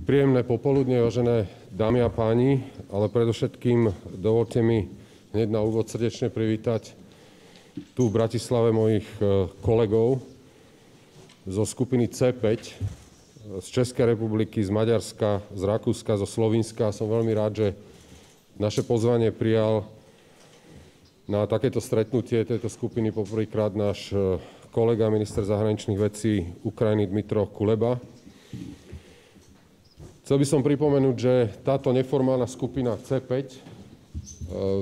Príjemné popoludne, vážené dámy a páni, ale predovšetkým dovolte mi hneď na úvod srdečne privítať tu v Bratislave mojich kolegov zo skupiny C5 z Českej republiky, z Maďarska, z Rakúska, zo Slovinska. Som veľmi rád, že naše pozvanie prijal na takéto stretnutie tejto skupiny poprvýkrát náš kolega, minister zahraničných vecí Ukrajiny Dmytro Kuleba. Chcel by som pripomenúť, že táto neformálna skupina C5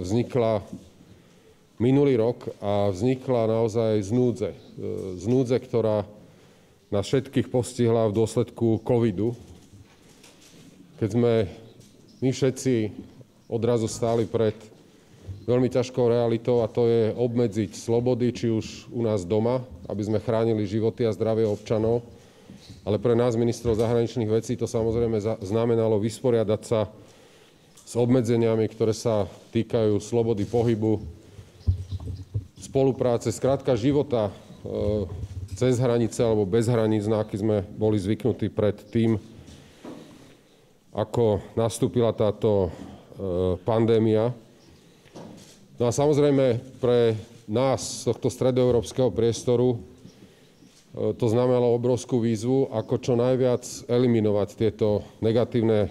vznikla minulý rok a vznikla naozaj z núdze. Z núdze, ktorá nás všetkých postihla v dôsledku covidu, keď sme my všetci odrazu stáli pred veľmi ťažkou realitou, a to je obmedziť slobody, či už u nás doma, aby sme chránili životy a zdravie občanov, ale pre nás, ministrov zahraničných vecí, to samozrejme znamenalo vysporiadať sa s obmedzeniami, ktoré sa týkajú slobody pohybu, spolupráce, skrátka života cez hranice alebo bez hraníc, na aký sme boli zvyknutí pred tým, ako nastúpila táto pandémia. No a samozrejme pre nás z tohto stredoeurópskeho priestoru to znamenalo obrovskú výzvu, ako čo najviac eliminovať tieto negatívne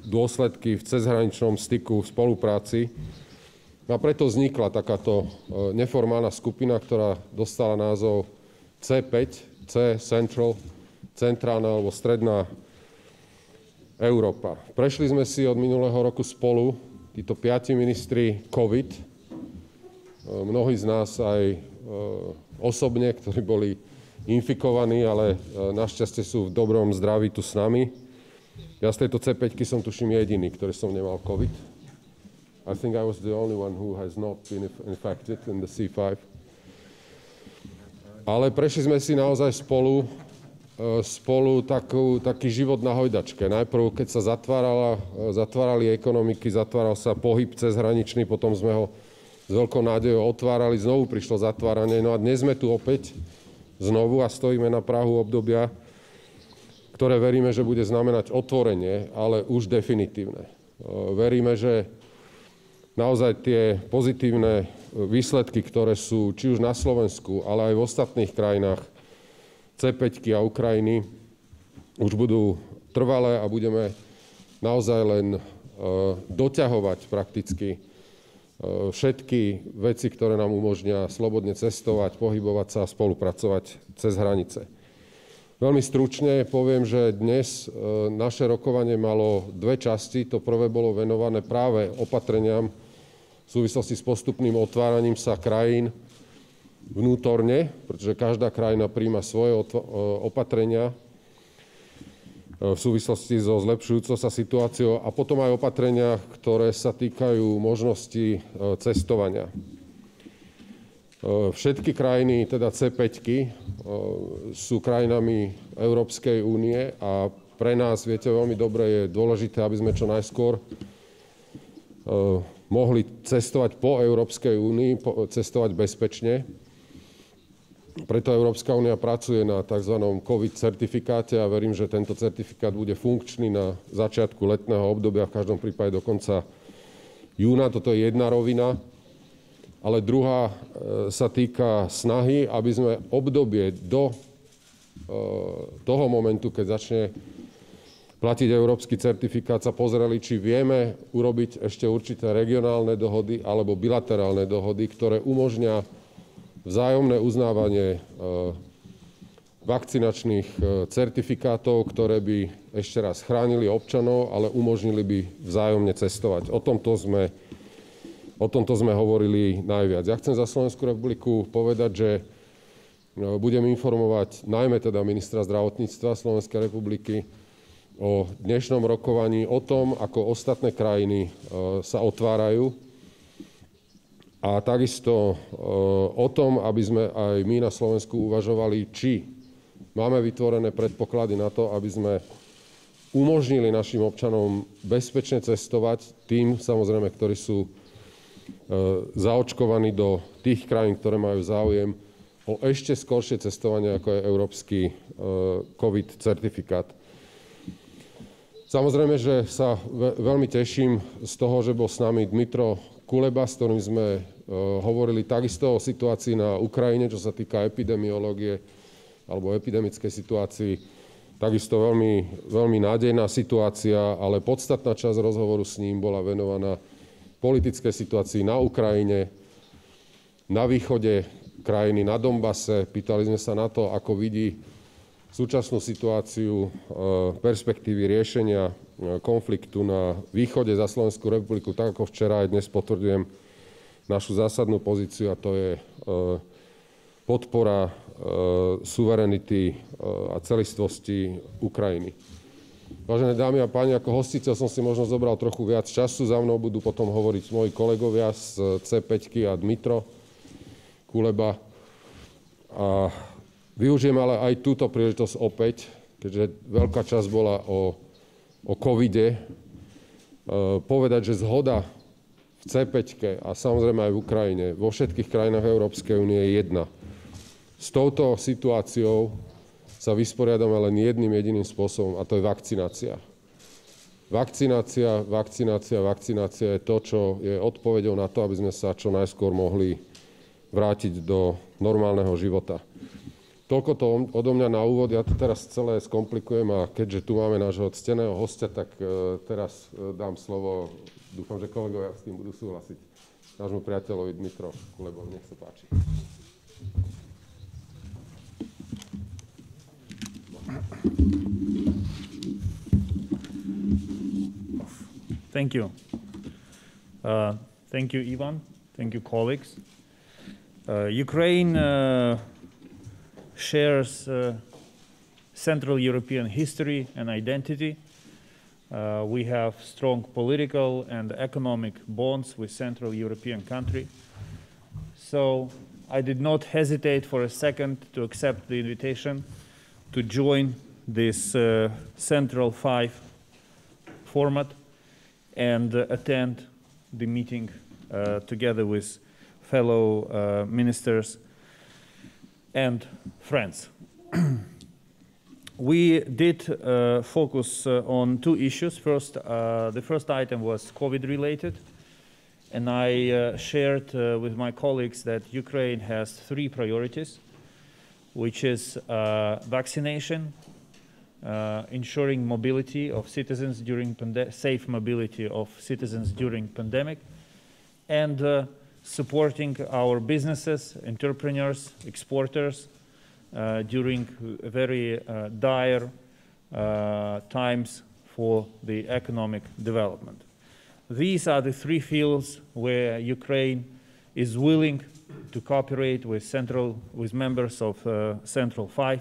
dôsledky v cezhraničnom styku, v spolupráci. A preto vznikla takáto neformálna skupina, ktorá dostala názov C5, C Central, centrálna alebo stredná Európa. Prešli sme si od minulého roku spolu, títo 5 ministri COVID, mnohí z nás aj osobne, ktorí boli infikovaní, ale našťastie sú v dobrom zdraví tu s nami. Ja z tejto C5-ky som tuším jediný, ktorý som nemal COVID. I think I was the only one who has not been infected in the C5. Ale prešli sme si naozaj spolu taký život na hojdačke. Najprv, keď sa zatvárali ekonomiky, zatváral sa pohyb cezhraničný, potom sme ho s veľkou nádejou otvárali, znovu prišlo zatváranie. No a dnes sme tu opäť znovu a stojíme na prahu obdobia, ktoré veríme, že bude znamenať otvorenie, ale už definitívne. Veríme, že naozaj tie pozitívne výsledky, ktoré sú či už na Slovensku, ale aj v ostatných krajinách C5 a Ukrajiny, už budú trvalé a budeme naozaj len doťahovať prakticky všetky veci, ktoré nám umožnia slobodne cestovať, pohybovať sa a spolupracovať cez hranice. Veľmi stručne poviem, že dnes naše rokovanie malo dve časti. To prvé bolo venované práve opatreniam v súvislosti s postupným otváraním sa krajín vnútorne, pretože každá krajina prijíma svoje opatrenia v súvislosti so zlepšujúcou sa situáciou a potom aj opatrenia, ktoré sa týkajú možnosti cestovania. Všetky krajiny, teda C5, sú krajinami Európskej únie a pre nás, viete, veľmi dobre je dôležité, aby sme čo najskôr mohli cestovať po Európskej únii, cestovať bezpečne. Preto Európska únia pracuje na tzv. COVID certifikáte a verím, že tento certifikát bude funkčný na začiatku letného obdobia, v každom prípade do konca júna. Toto je jedna rovina. Ale druhá sa týka snahy, aby sme obdobie do toho momentu, keď začne platiť európsky certifikát, sa pozreli, či vieme urobiť ešte určité regionálne dohody alebo bilaterálne dohody, ktoré umožnia vzájomné uznávanie vakcinačných certifikátov, ktoré by ešte raz chránili občanov, ale umožnili by vzájomne cestovať. O tomto sme hovorili najviac. Ja chcem za Slovenskú republiku povedať, že budem informovať najmä teda ministra zdravotníctva Slovenskej republiky o dnešnom rokovaní, o tom, ako ostatné krajiny sa otvárajú, a takisto o tom, aby sme aj my na Slovensku uvažovali, či máme vytvorené predpoklady na to, aby sme umožnili našim občanom bezpečne cestovať, tým samozrejme, ktorí sú zaočkovaní do tých krajín, ktoré majú záujem o ešte skoršie cestovanie, ako je európsky COVID certifikát. Samozrejme, že sa veľmi teším z toho, že bol s nami Dmitro Kuleba, s ktorým sme hovorili takisto o situácii na Ukrajine, čo sa týka epidemiológie alebo epidemickej situácii. Takisto veľmi, veľmi nádejná situácia, ale podstatná časť rozhovoru s ním bola venovaná politickej situácii na Ukrajine, na východe krajiny, na Donbase. Pýtali sme sa na to, ako vidí súčasnú situáciu, perspektívy riešenia konfliktu na východe za Slovenskú republiku, tak ako včera aj dnes potvrdzujem našu zásadnú pozíciu, a to je podpora suverenity a celistvosti Ukrajiny. Vážené dámy a páni, ako hostiteľ som si možno zobral trochu viac času. Za mnou budú potom hovoriť moji kolegovia z C5 a Dmitro Kuleba. A využijem ale aj túto príležitosť opäť, keďže veľká časť bola o covide, povedať, že zhoda v C5 a samozrejme aj v Ukrajine, vo všetkých krajinách Európskej únie je jedna. S touto situáciou sa vysporiadame len jedným jediným spôsobom, a to je vakcinácia. Vakcinácia je to, čo je odpoveďou na to, aby sme sa čo najskôr mohli vrátiť do normálneho života. Toľko to odo mňa na úvod, ja to teraz celé skomplikujem a keďže tu máme nášho cteného hostia, tak teraz dám slovo, dúfam, že kolegovia s tým budú súhlasiť, nášmu priateľovi Dmitro Kulebovi. Nech sa páči. Thank you. Thank you, Ivan. Thank you, colleagues. Ukraine shares Central European history and identity. We have strong political and economic bonds with Central European countries. So I did not hesitate for a second to accept the invitation to join this Central 5 format and attend the meeting together with fellow ministers and friends. We did focus on two issues. First, the first item was COVID-related, and I shared with my colleagues that Ukraine has three priorities, which is vaccination, ensuring mobility of citizens during safe mobility of citizens during pandemic, and supporting our businesses, entrepreneurs, exporters during very dire times for the economic development. These are the three fields where Ukraine is willing to cooperate with members of Central 5,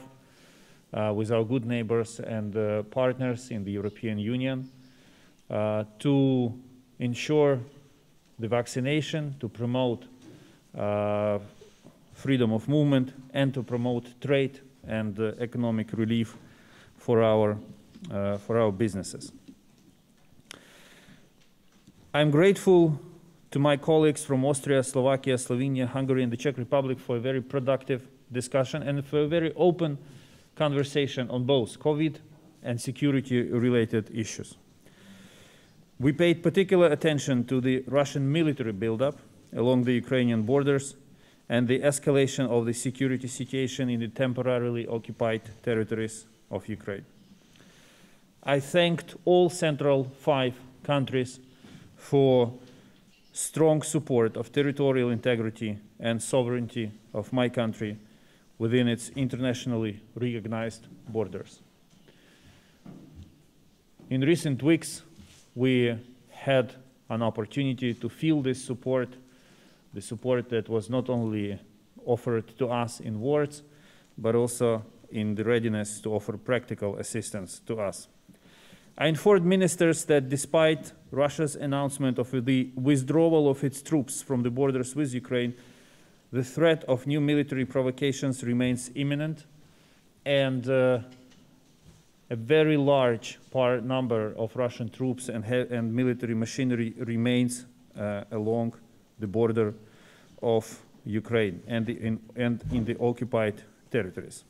with our good neighbors and partners in the European Union, to ensure the vaccination, to promote freedom of movement, and to promote trade and economic relief for our businesses. I'm grateful to my colleagues from Austria, Slovakia, Slovenia, Hungary, and the Czech Republic for a very productive discussion and for a very open conversation on both COVID and security-related issues. We paid particular attention to the Russian military buildup along the Ukrainian borders and the escalation of the security situation in the temporarily occupied territories of Ukraine. I thanked all Central 5 countries for strong support of territorial integrity and sovereignty of my country within its internationally recognized borders. In recent weeks, we had an opportunity to feel this support, the support that was not only offered to us in words, but also in the readiness to offer practical assistance to us. I informed ministers that despite Russia's announcement of the withdrawal of its troops from the borders with Ukraine, the threat of new military provocations remains imminent, and a very large number of Russian troops and military machinery remains along the border of Ukraine and in the occupied territories.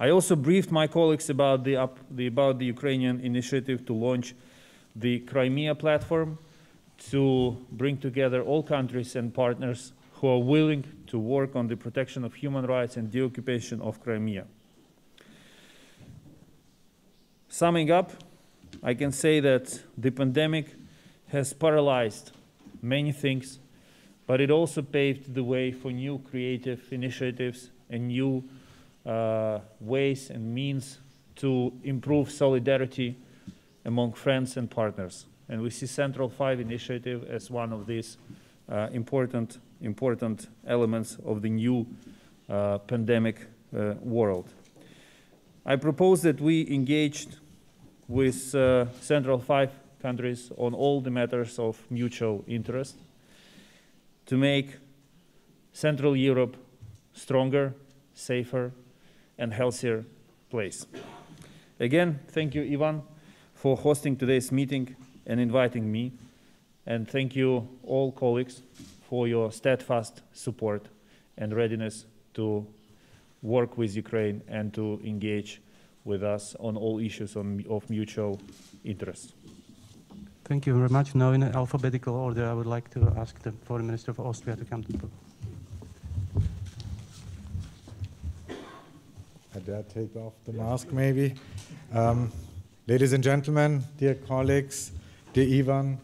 I also briefed my colleagues about the Ukrainian initiative to launch the Crimea platform to bring together all countries and partners who are willing to work on the protection of human rights and the occupation of Crimea. Summing up, I can say that the pandemic has paralyzed many things, but it also paved the way for new creative initiatives and new ways and means to improve solidarity among friends and partners. And we see Central 5 initiative as one of these important elements of the new pandemic world. I propose that we engaged with Central 5 countries on all the matters of mutual interest to make Central Europe stronger, safer, and healthier place. Again, thank you, Ivan, for hosting today's meeting and inviting me. And thank you, all colleagues, for your steadfast support and readiness to work with Ukraine and to engage with us on all issues of mutual interest. Thank you very much. Now, in alphabetical order, I would like to ask the Foreign Minister of Austria to come to the podium. I dare take off the mask, maybe. Ladies and gentlemen, dear colleagues, dear Ivan,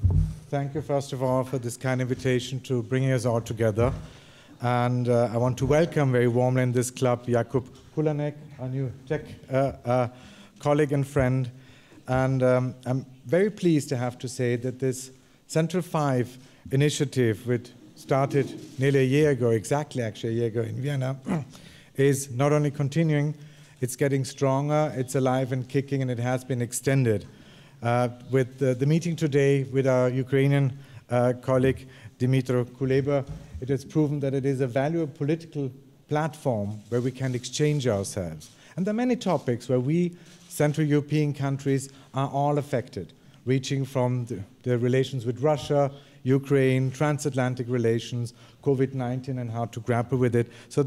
thank you, first of all, for this kind invitation to bring us all together. And I want to welcome very warmly in this club Jakub Kulanek, our new Czech colleague and friend. And I'm very pleased to have to say that this Central 5 initiative, which started nearly a year ago, exactly actually a year ago in Vienna, is not only continuing, it's getting stronger, it's alive and kicking, and it has been extended. With the meeting today with our Ukrainian colleague, Dmytro Kuleba, it has proven that it is a valuable political platform where we can exchange ourselves. And there are many topics where we, Central European countries, are all affected, reaching from the relations with Russia, Ukraine, transatlantic relations, COVID-19 and how to grapple with it. So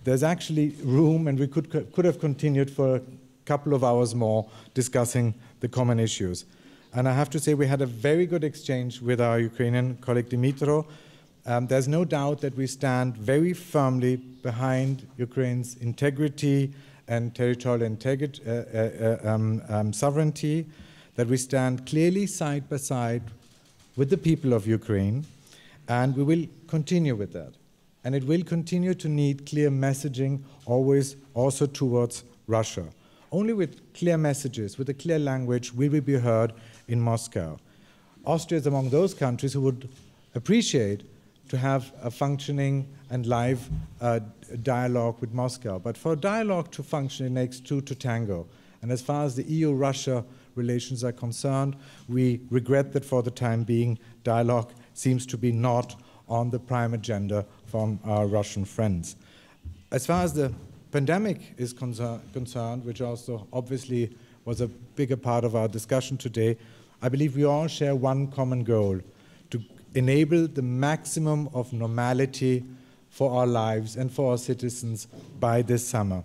there's actually room, and we could have continued for a couple of hours more discussing the common issues. And I have to say we had a very good exchange with our Ukrainian colleague Dmytro. There's no doubt that we stand very firmly behind Ukraine's integrity and territorial sovereignty, that we stand clearly side by side with the people of Ukraine, and we will continue with that. And it will continue to need clear messaging, always also towards Russia. Only with clear messages, with a clear language, will we be heard in Moscow. Austria is among those countries who would appreciate to have a functioning and live dialogue with Moscow. But for a dialogue to function, it takes two to tango. And as far as the EU-Russia relations are concerned, we regret that for the time being, dialogue seems to be not on the prime agenda from our Russian friends. As far as the pandemic is concerned, which also obviously was a bigger part of our discussion today, I believe we all share one common goal: to enable the maximum of normality for our lives and for our citizens by this summer.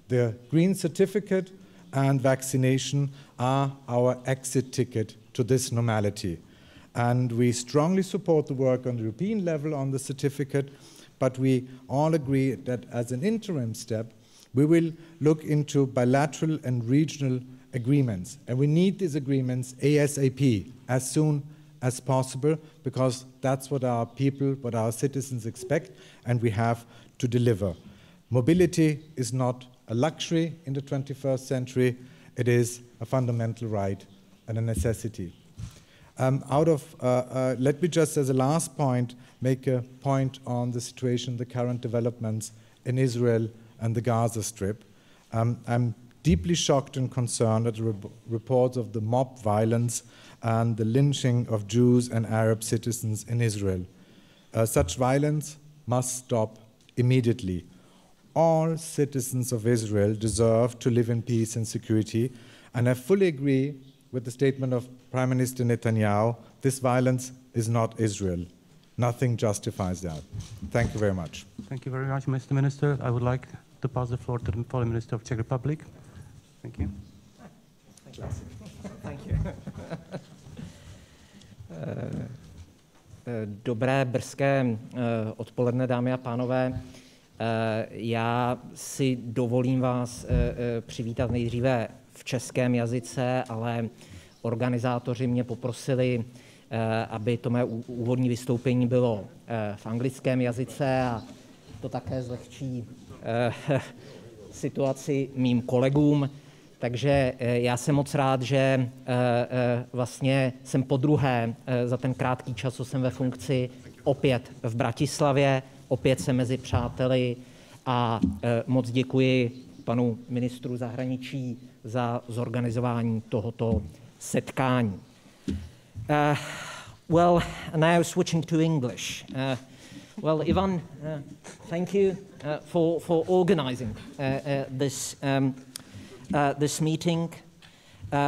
The green certificate and vaccination are our exit ticket to this normality. And we strongly support the work on the European level on the certificate, but we all agree that as an interim step, we will look into bilateral and regional agreements. And we need these agreements ASAP, as soon as possible, because that's what our people, what our citizens expect, and we have to deliver. Mobility is not a luxury in the 21st century. It is a fundamental right and a necessity. Let me just, as a last point, make a point on the situation, the current developments in Israel and the Gaza Strip. I'm deeply shocked and concerned at the reports of the mob violence and the lynching of Jews and Arab citizens in Israel. Such violence must stop immediately. All citizens of Israel deserve to live in peace and security, and I fully agree with the statement of Prime Minister Netanyahu: this violence is not Israel. Nothing justifies that. Thank you very much. Thank you very much, Mr. Minister. I would like to pass the floor to the Foreign Minister of Czech Republic. Thank you. Thank you. Dobré, brzké odpoledne, dámy a pánové. Já si dovolím vás přivítat nejdříve v českém jazyce, ale organizátoři mě poprosili, aby to mé úvodní vystoupení bylo v anglickém jazyce a to také zlehčí situaci mým kolegům. Takže já jsem moc rád, že vlastně jsem podruhé za ten krátký čas, co jsem ve funkci, opět v Bratislavě, opět jsem mezi přáteli a moc děkuji panu ministru zahraničí za zorganizování tohoto setkání. Well, now switching to English. Well, Ivan, thank you for organizing this meeting.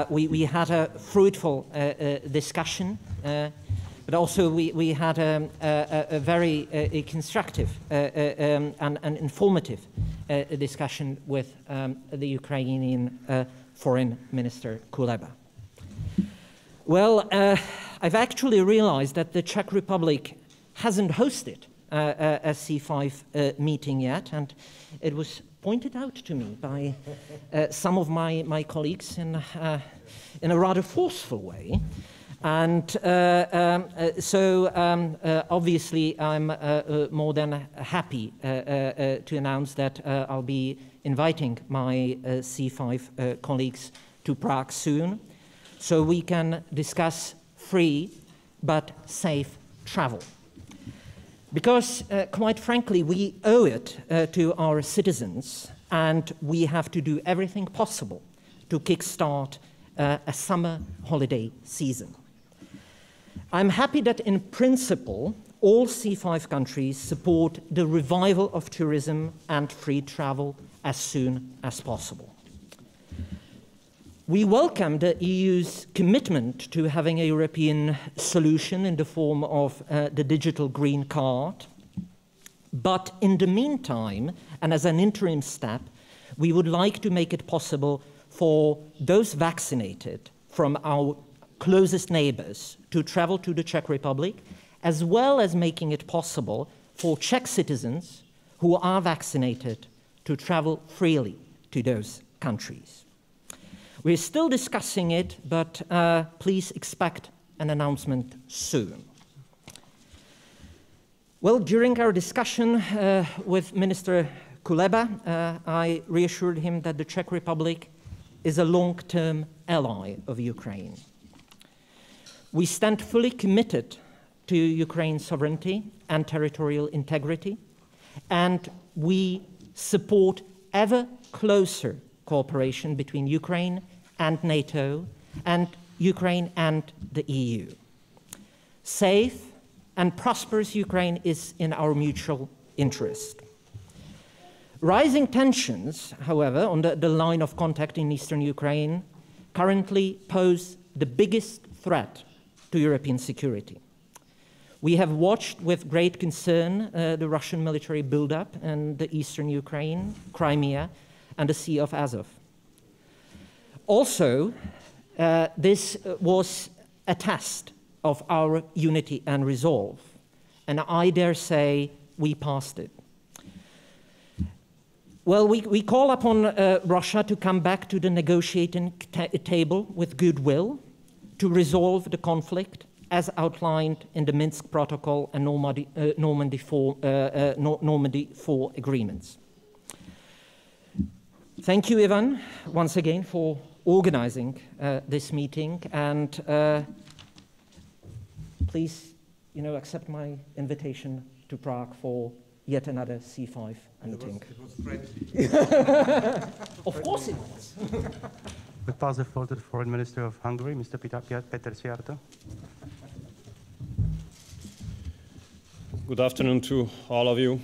We had a fruitful discussion, but also we had a very constructive and informative discussion with the Ukrainian Foreign Minister Kuleba. Well, I've actually realized that the Czech Republic hasn't hosted a C5 meeting yet, and it was pointed out to me by some of my colleagues in a rather forceful way. And so obviously I'm more than happy to announce that I'll be inviting my C5 colleagues to Prague soon, so we can discuss free but safe travel. Because, quite frankly, we owe it to our citizens, and we have to do everything possible to kickstart a summer holiday season. I'm happy that, in principle, all C5 countries support the revival of tourism and free travel as soon as possible. We welcome the EU's commitment to having a European solution in the form of the digital green card. But in the meantime, and as an interim step, we would like to make it possible for those vaccinated from our closest neighbors to travel to the Czech Republic, as well as making it possible for Czech citizens who are vaccinated to travel freely to those countries. We're still discussing it, but please expect an announcement soon. Well, during our discussion with Minister Kuleba, I reassured him that the Czech Republic is a long-term ally of Ukraine. We stand fully committed to Ukraine's sovereignty and territorial integrity, and we support ever closer cooperation between Ukraine and NATO, and Ukraine and the EU. Safe and prosperous Ukraine is in our mutual interest. Rising tensions, however, on the line of contact in eastern Ukraine currently pose the biggest threat to European security. We have watched with great concern the Russian military buildup in the eastern Ukraine, Crimea, and the Sea of Azov. Also, this was a test of our unity and resolve, and I dare say we passed it. Well, we call upon Russia to come back to the negotiating table with goodwill to resolve the conflict as outlined in the Minsk Protocol and Normandy 4 agreements. Thank you, Ivan, once again for organizing this meeting, and please, accept my invitation to Prague for yet another C5 meeting. It was friendly. Of course it was. We pass the floor to the Foreign Minister of Hungary, Mr. Peter Szijjártó. Good afternoon to all of you.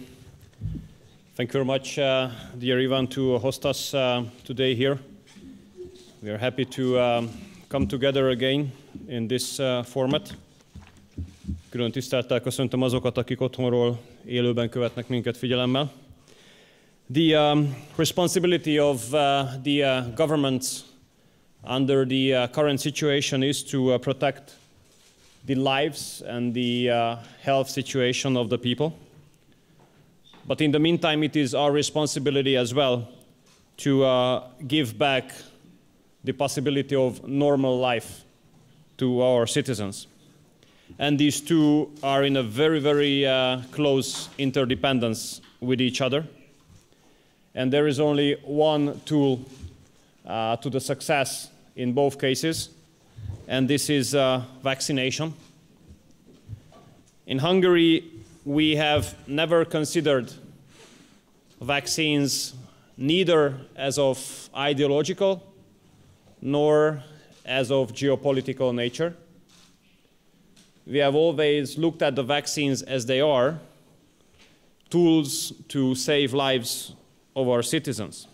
Thank you very much, dear Ivan, to host us today here. We are happy to come together again in this format. Külön tisztelettel köszöntöm azokat, akik otthonról élőben követnek minket figyelemmel. The responsibility of the governments under the current situation is to protect the lives and the health situation of the people. But in the meantime, it is our responsibility as well to give back the possibility of normal life to our citizens. And these two are in a very, very close interdependence with each other. And there is only one tool to the success in both cases, and this is vaccination. In Hungary, we have never considered vaccines neither as of ideological nor as of geopolitical nature. We have always looked at the vaccines as they are, tools to save lives of our citizens.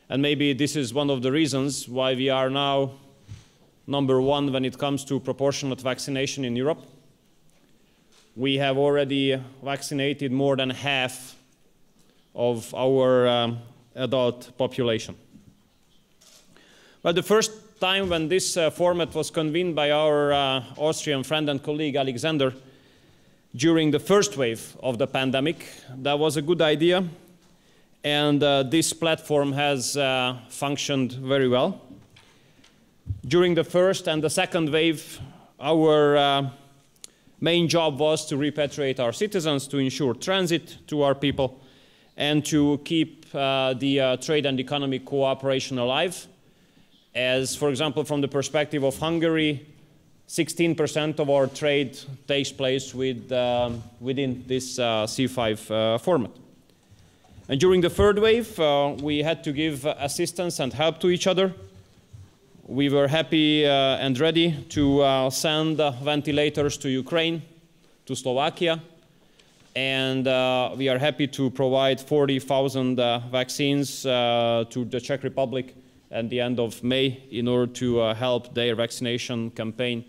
And maybe this is one of the reasons why we are now #1 when it comes to proportionate vaccination in Europe. We have already vaccinated more than half of our adult population. But the first time when this format was convened by our Austrian friend and colleague Alexander during the first wave of the pandemic, that was a good idea, and this platform has functioned very well. During the first and the second wave, our main job was to repatriate our citizens, to ensure transit to our people, and to keep the trade and economic cooperation alive. As, for example, from the perspective of Hungary, 16% of our trade takes place within this C5 format. And during the third wave, we had to give assistance and help to each other. We were happy and ready to send ventilators to Ukraine, to Slovakia, and we are happy to provide 40,000 vaccines to the Czech Republic at the end of May in order to help their vaccination campaign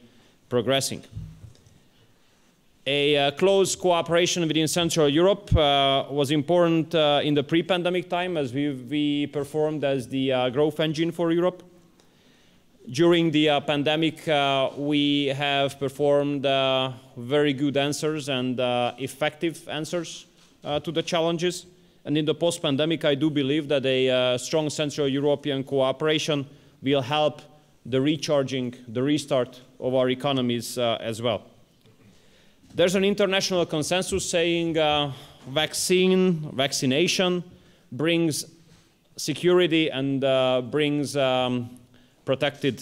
progressing. A close cooperation within Central Europe was important in the pre-pandemic time, as we performed as the growth engine for Europe. During the pandemic, we have performed very good answers and effective answers to the challenges. And in the post-pandemic, I do believe that a strong Central European cooperation will help the recharging, the restart of our economies as well. There's an international consensus saying vaccination brings security and brings protected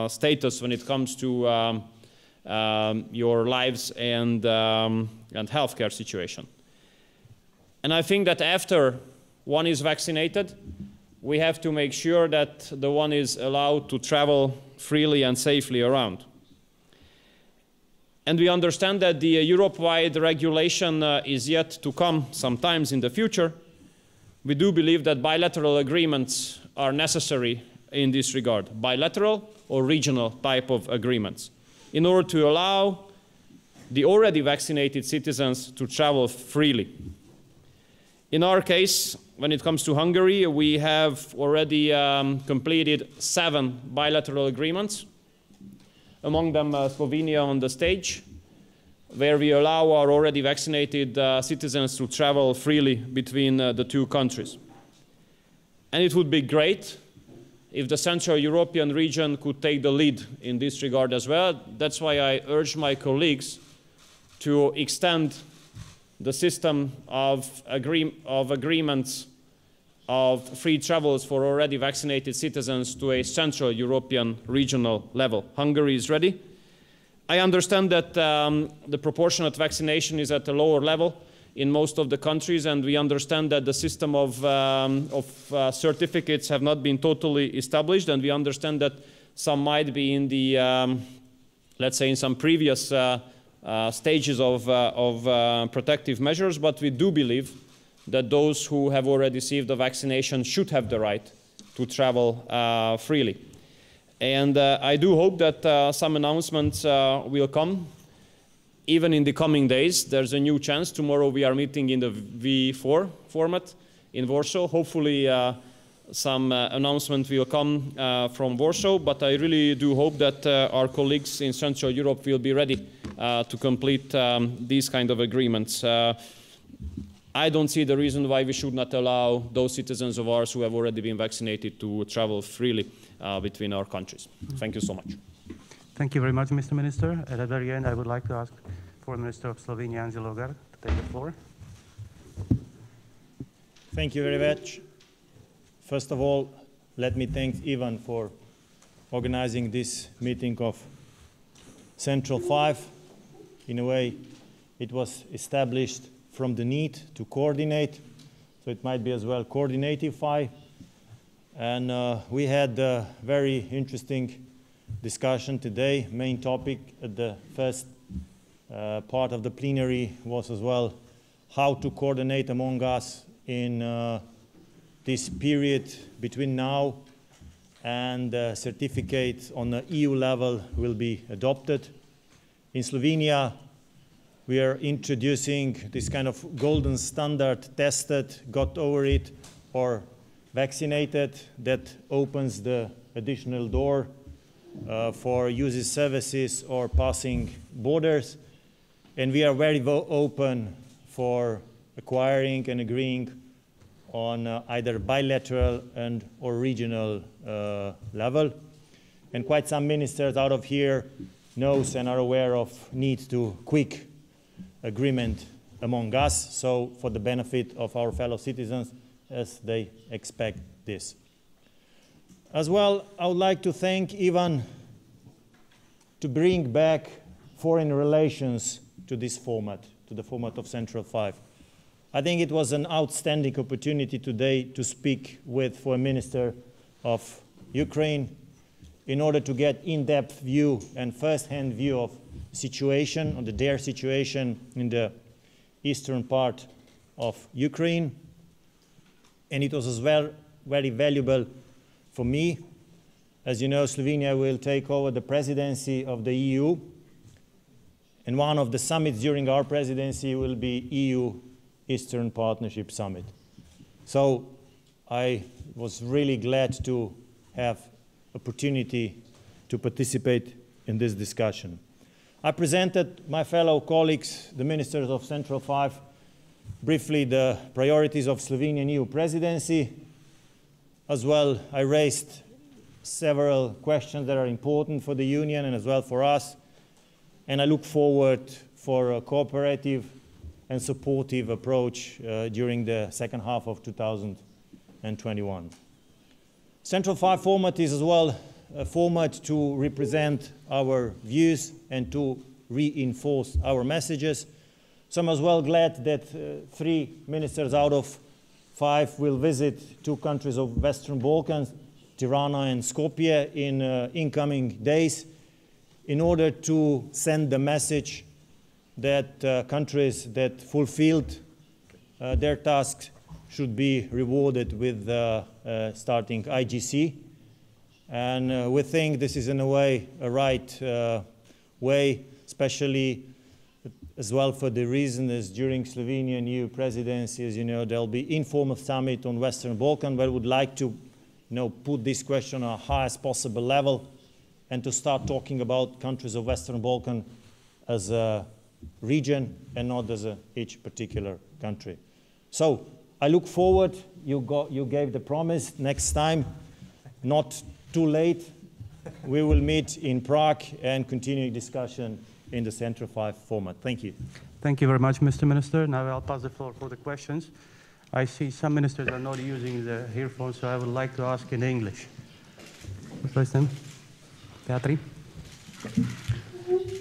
status when it comes to your lives and healthcare situation. And I think that after one is vaccinated, we have to make sure that the one is allowed to travel freely and safely around. And we understand that the Europe-wide regulation is yet to come sometimes in the future. We do believe that bilateral agreements are necessary in this regard, bilateral or regional type of agreements, in order to allow the already vaccinated citizens to travel freely. In our case, when it comes to Hungary, we have already completed 7 bilateral agreements, among them Slovenia on the stage, where we allow our already vaccinated citizens to travel freely between the two countries. And it would be great if the Central European region could take the lead in this regard as well. That's why I urge my colleagues to extend the system of agreements of free travels for already vaccinated citizens to a Central European regional level. Hungary is ready. I understand that the proportionate vaccination is at a lower level in most of the countries, and we understand that the system of certificates have not been totally established, and we understand that some might be in the, let's say, in some previous stages of protective measures, but we do believe that those who have already received the vaccination should have the right to travel freely. And I do hope that some announcements will come even in the coming days. There's a new chance. Tomorrow we are meeting in the V4 format, in Warsaw. Hopefully some announcement will come from Warsaw, but I really do hope that our colleagues in Central Europe will be ready to complete these kind of agreements. I don't see the reason why we should not allow those citizens of ours who have already been vaccinated to travel freely between our countries. Thank you so much. Thank you very much, Mr. Minister. At the very end, I would like to ask Foreign Minister of Slovenia, Anže Logar, to take the floor. Thank you very much. First of all, let me thank Ivan for organizing this meeting of Central 5. In a way, it was established from the need to coordinate, so it might be as well coordinatify. And we had a very interesting discussion today. Main topic at the first part of the plenary was as well how to coordinate among us in this period between now and the certificate on the EU level will be adopted. In Slovenia, we are introducing this kind of golden standard, tested, got over it, or vaccinated, that opens the additional door for using services or passing borders. And we are very open for acquiring and agreeing on either bilateral and or regional level. And quite some ministers out of here knows and are aware of need to quick agreement among us, so for the benefit of our fellow citizens as they expect this. As well, I would like to thank Ivan to bring back foreign relations to this format, to the format of Central 5. I think it was an outstanding opportunity today to speak with Foreign Minister of Ukraine in order to get in-depth view and first-hand view of situation, on their situation in the eastern part of Ukraine. And it was as well very valuable for me. As you know, Slovenia will take over the presidency of the EU, and one of the summits during our presidency will be EU Eastern Partnership Summit. So I was really glad to have opportunity to participate in this discussion. I presented my fellow colleagues, the ministers of Central 5, briefly the priorities of Slovenian EU presidency. As well, I raised several questions that are important for the Union and as well for us. And I look forward for a cooperative and supportive approach during the second half of 2021. Central 5 format is as well a format to represent our views and to reinforce our messages. So I'm as well glad that 3 ministers out of 5 will visit 2 countries of Western Balkans, Tirana and Skopje, in incoming days in order to send the message that countries that fulfilled their tasks should be rewarded with starting IGC. And we think this is in a way a right way, especially as well for the reason as during Slovenian EU presidency, as you know, there will be informal summit on Western Balkan where we would like to put this question on a highest possible level and to start talking about countries of Western Balkan as a region and not as each particular country. So I look forward, you gave the promise, next time, not too late, we will meet in Prague and continue discussion in the Central 5 format. Thank you. Thank you very much, Mr. Minister. Now I'll pass the floor for the questions. I see some ministers are not using the earphones, so I would like to ask in English. First name, Teatri.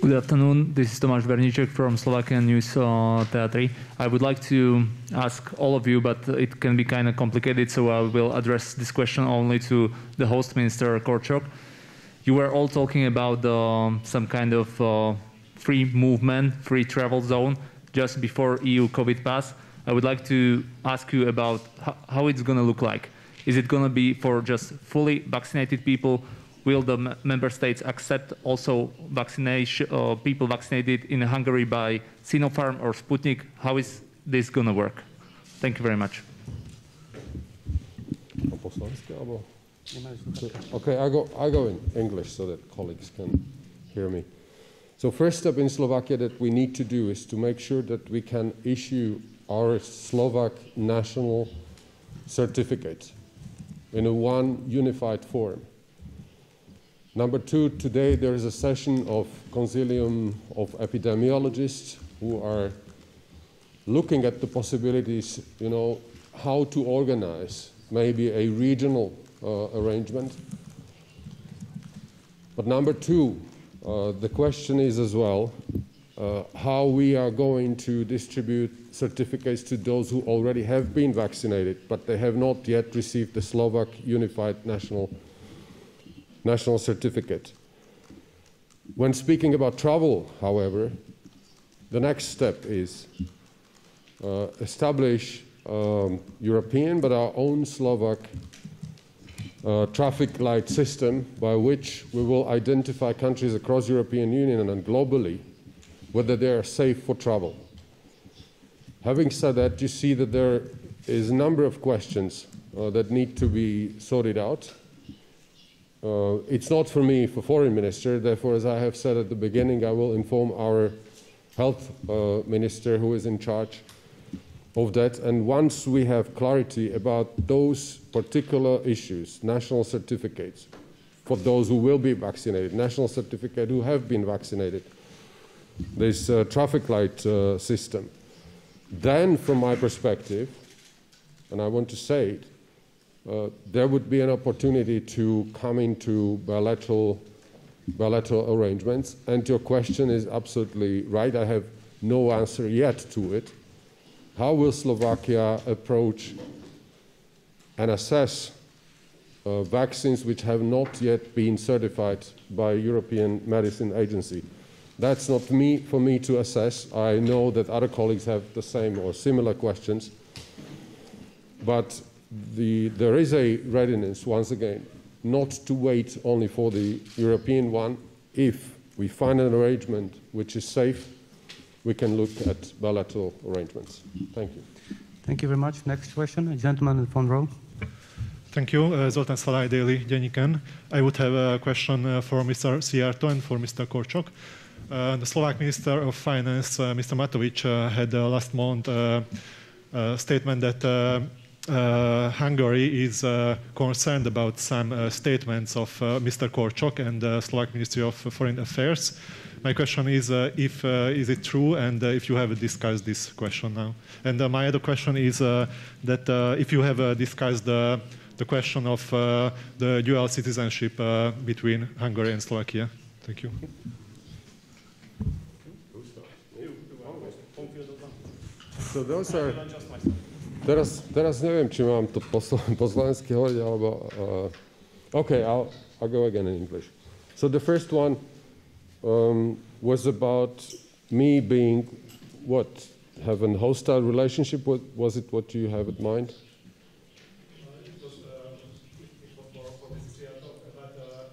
Good afternoon. This is Tomáš Berníček from Slovakian News Teatri. I would like to ask all of you, but it can be kind of complicated, so I will address this question only to the host minister, Korčok. You were all talking about some kind of free movement, free travel zone just before EU COVID pass. I would like to ask you about how it's going to look like. Is it going to be for just fully vaccinated people? Will the member states accept also vaccination people vaccinated in Hungary by Sinopharm or Sputnik? How is this going to work? Thank you very much. slovenské, alebo... Okay, I go in English so that colleagues can hear me. So first step in Slovakia that we need to do is to make sure that we can issue our Slovak national certificate in a one unified form. Number two, today there is a session of Consilium of Epidemiologists who are looking at the possibilities, you know, how to organize maybe a regional arrangement. But number two, the question is as well how we are going to distribute certificates to those who already have been vaccinated, but they have not yet received the Slovak Unified National Certificate. When speaking about travel, however, the next step is establish European but our own Slovak traffic light system by which we will identify countries across European Union and globally whether they are safe for travel. Having said that, you see that there is a number of questions that need to be sorted out. It's not for me, for foreign minister, therefore, as I have said at the beginning, I will inform our health minister who is in charge of that. And once we have clarity about those particular issues, national certificates for those who will be vaccinated, national certificate who have been vaccinated, this traffic light system, then from my perspective, and I want to say it, there would be an opportunity to come into bilateral arrangements. And your question is absolutely right. I have no answer yet to it. How will Slovakia approach and assess vaccines which have not yet been certified by European Medicine Agency? That's not for me to assess. I know that other colleagues have the same or similar questions. But there is a readiness, once again, not to wait only for the European one. If we find an arrangement which is safe, we can look at bilateral arrangements. Thank you. Thank you very much. Next question, a gentleman in the front row. Thank you. Zoltán Szalai, Daily Denníken. I would have a question for Mr. Szijjártó and for Mr. Korcsok. The Slovak Minister of Finance, Mr. Matovič, had last month a statement that Hungary is concerned about some statements of Mr. Korcsok and the Slovak Ministry of Foreign Affairs. My question is is it true, and if you have discussed this question now. And my other question is that if you have discussed the question of the dual citizenship between Hungary and Slovakia. Thank you. So those are... Teraz neviem, či mám to po slovensky hovoriť, alebo... Okay, I'll go again in English. So the first one was about me being, what, have a hostile relationship? Was it what you have in mind? It was for Mr. Szijjártó,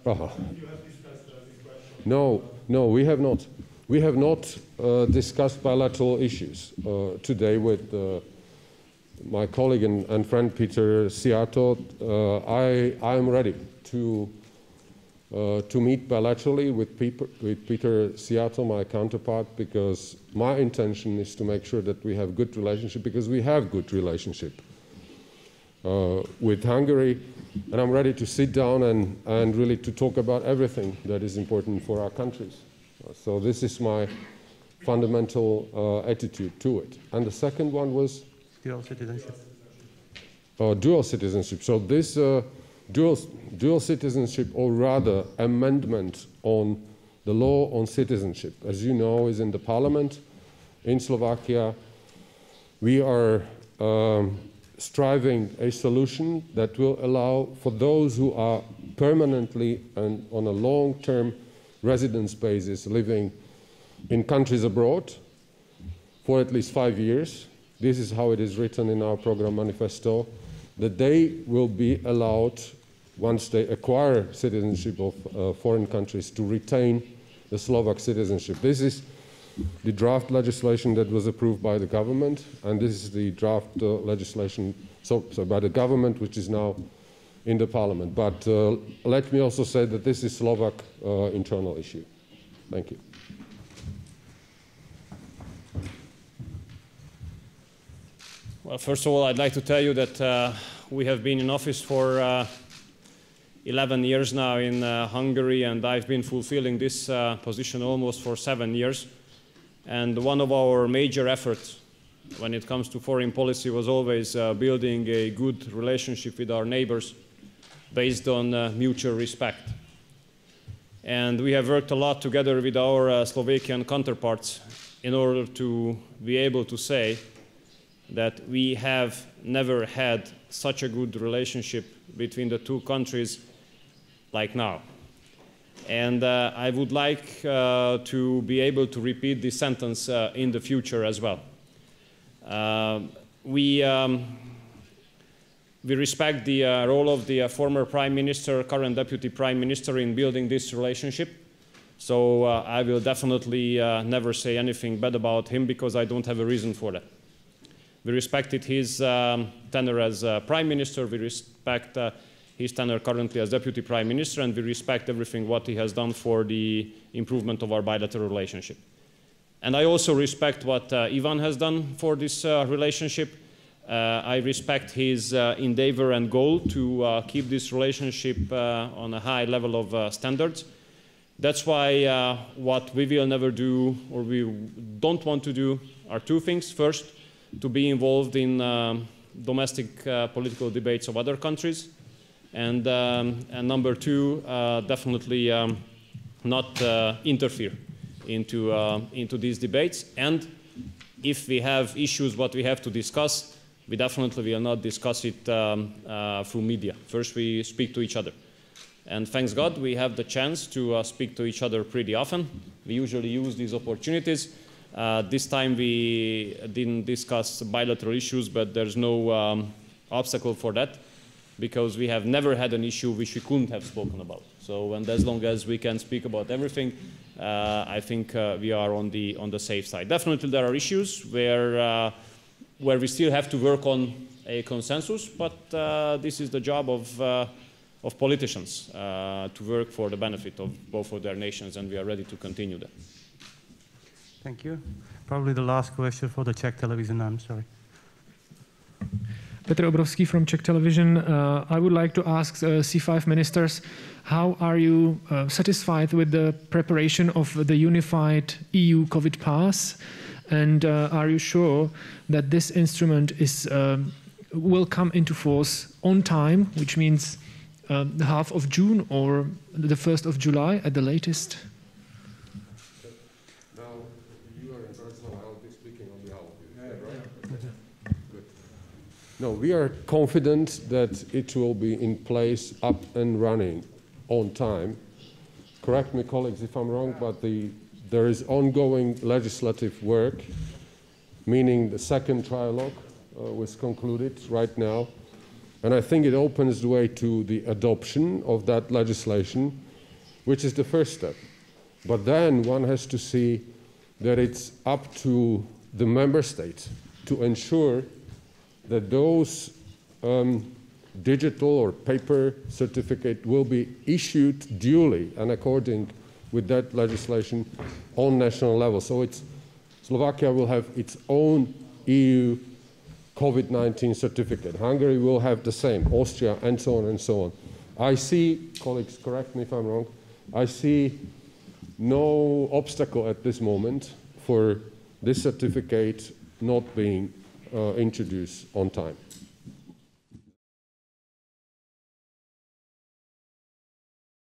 but you have discussed this question. No, we have not. We have not discussed bilateral issues today with my colleague and friend Peter Szijjártó. I am ready to meet bilaterally with Peter Szijjártó, my counterpart, because my intention is to make sure that we have good relationship, because we have good relationship with Hungary, and I'm ready to sit down and really to talk about everything that is important for our countries. So this is my fundamental attitude to it. And the second one was? Dual citizenship. Dual citizenship. So this dual citizenship, or rather amendment on the law on citizenship, as you know, is in the parliament in Slovakia. We are striving a solution that will allow for those who are permanently and on a long-term residence basis living in countries abroad for at least 5 years. This is how it is written in our program manifesto, that they will be allowed, once they acquire citizenship of foreign countries, to retain the Slovak citizenship. This is the draft legislation that was approved by the government, and this is the draft legislation by the government, which is now in the parliament. But let me also say that this is Slovak internal issue. Thank you. Well, first of all, I'd like to tell you that we have been in office for 11 years now in Hungary, and I've been fulfilling this position almost for 7 years. And one of our major efforts when it comes to foreign policy was always building a good relationship with our neighbors based on mutual respect. And we have worked a lot together with our Slovakian counterparts in order to be able to say that we have never had such a good relationship between the two countries like now. And I would like to be able to repeat this sentence in the future as well. We respect the role of the former Prime Minister, current Deputy Prime Minister in building this relationship. So I will definitely never say anything bad about him because I don't have a reason for that. We respected his tenure as Prime Minister, we respect his tenure currently as Deputy Prime Minister, and we respect everything what he has done for the improvement of our bilateral relationship. And I also respect what Ivan has done for this relationship. I respect his endeavor and goal to keep this relationship on a high level of standards. That's why what we will never do, or we don't want to do, are two things. First, to be involved in domestic political debates of other countries. And number two, definitely not interfere into these debates. And if we have issues what we have to discuss, we definitely will not discuss it through media. First, we speak to each other. And thanks God, we have the chance to speak to each other pretty often. We usually use these opportunities. This time we didn't discuss bilateral issues, but there's no obstacle for that, because we have never had an issue which we couldn't have spoken about. So, and as long as we can speak about everything, I think we are on the safe side. Definitely there are issues where we still have to work on a consensus, but this is the job of politicians to work for the benefit of both of their nations, and we are ready to continue that. Thank you. Probably the last question for the Czech television, I'm sorry. Petr Obrovský from Czech television. I would like to ask C5 ministers, how are you satisfied with the preparation of the unified EU COVID pass? And are you sure that this instrument will come into force on time, which means the half of June or the 1st of July at the latest? No, we are confident that it will be in place, up and running on time. Correct me, colleagues, if I'm wrong, but there is ongoing legislative work, meaning the second trialogue was concluded right now. And I think it opens the way to the adoption of that legislation, which is the first step. But then one has to see that it's up to the member states to ensure that those digital or paper certificate will be issued duly and according with that legislation on national level. So Slovakia will have its own EU COVID-19 certificate. Hungary will have the same, Austria, and so on and so on. I see, colleagues, correct me if I'm wrong, I see no obstacle at this moment for this certificate not being introduced on time.